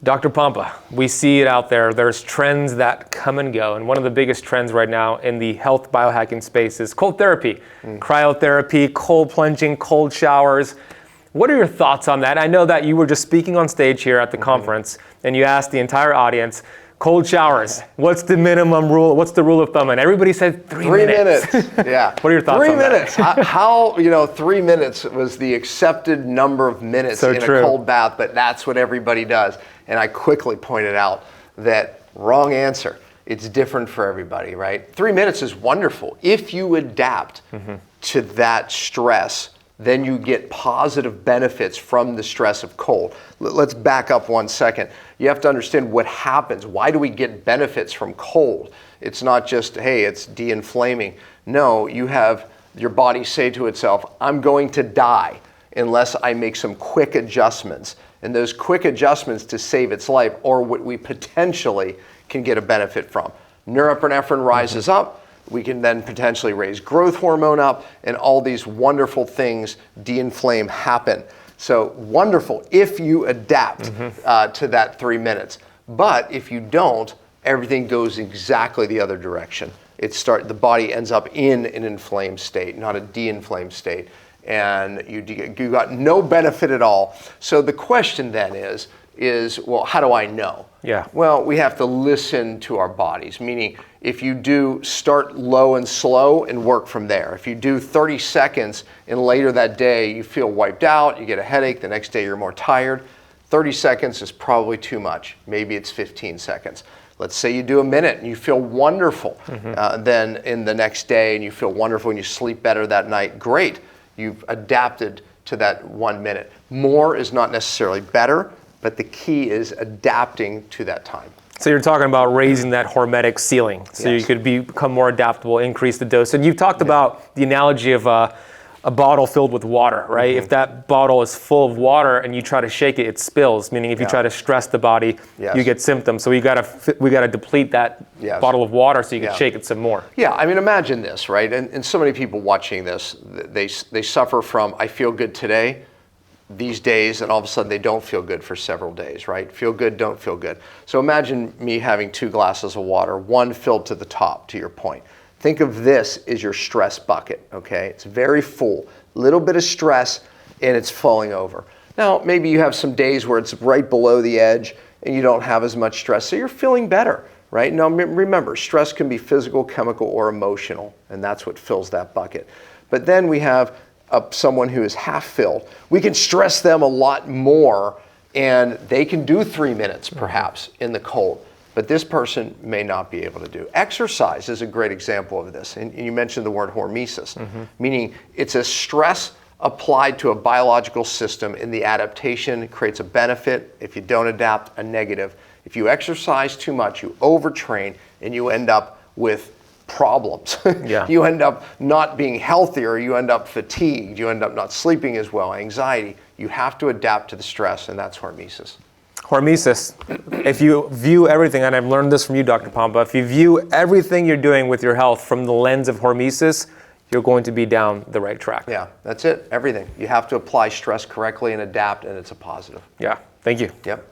Dr. Pompa, we see it out there. There's trends that come and go. And one of the biggest trends right now in the health biohacking space is cold therapy, cryotherapy, cold plunging, cold showers. What are your thoughts on that? I know that you were just speaking on stage here at the conference and you asked the entire audience, cold showers, what's the minimum rule? What's the rule of thumb? And everybody said 3 minutes. 3 minutes, yeah. What are your thoughts on 3 minutes. that? How, 3 minutes was the accepted number of minutes in a cold bath, but that's what everybody does. And I quickly pointed out that wrong answer. It's different for everybody, right? 3 minutes is wonderful. If you adapt to that stress, then you get positive benefits from the stress of cold. Let's back up 1 second. You have to understand what happens. Why do we get benefits from cold? It's not just, hey, it's de-inflaming. No, you have your body say to itself, I'm going to die unless I make some quick adjustments. And those quick adjustments to save its life are what we potentially can get a benefit from. Norepinephrine rises up. We can then potentially raise growth hormone up, and all these wonderful things de-inflame happen. So wonderful if you adapt to that 3 minutes. But if you don't, everything goes exactly the other direction. The body ends up in an inflamed state, not a de-inflamed state. And you got no benefit at all. So the question then is, well, how do I know? Yeah. Well, we have to listen to our bodies, meaning if you do start low and slow and work from there. If you do 30 seconds and later that day you feel wiped out, you get a headache, the next day you're more tired, 30 seconds is probably too much. Maybe it's 15 seconds. Let's say you do a minute and you feel wonderful. Then in the next day and you feel wonderful and you sleep better that night, great. You've adapted to that 1 minute. More is not necessarily better, but the key is adapting to that time. So you're talking about raising that hormetic ceiling. So you could become more adaptable, increase the dose. And you've talked about the analogy of a bottle filled with water, right? If that bottle is full of water and you try to shake it, it spills. Meaning if you try to stress the body, you get symptoms. So we gotta deplete that bottle of water so you can shake it some more. Yeah, I mean, imagine this, right? And so many people watching this, they suffer from, I feel good today, these days, and all of a sudden they don't feel good for several days, right? Feel good, don't feel good. So imagine me having 2 glasses of water, one filled to the top, to your point. Think of this as your stress bucket, okay? It's very full, little bit of stress, and it's falling over. Now, maybe you have some days where it's right below the edge and you don't have as much stress, so you're feeling better, right? Now, remember, stress can be physical, chemical, or emotional, and that's what fills that bucket. But then we have someone who is half filled. We can stress them a lot more, and they can do 3 minutes, perhaps, in the cold. But this person may not be able to do. Exercise is a great example of this. And you mentioned the word hormesis, meaning it's a stress applied to a biological system, and the adaptation creates a benefit. If you don't adapt, a negative. If you exercise too much, you overtrain, and you end up with problems. You end up not being healthier, you end up fatigued, you end up not sleeping as well, anxiety. You have to adapt to the stress, and that's hormesis. Hormesis, if you view everything, and I've learned this from you, Dr. Pompa, if you view everything you're doing with your health from the lens of hormesis, you're going to be down the right track. Yeah, that's it, everything. You have to apply stress correctly and adapt, and it's a positive. Yeah, thank you. Yep.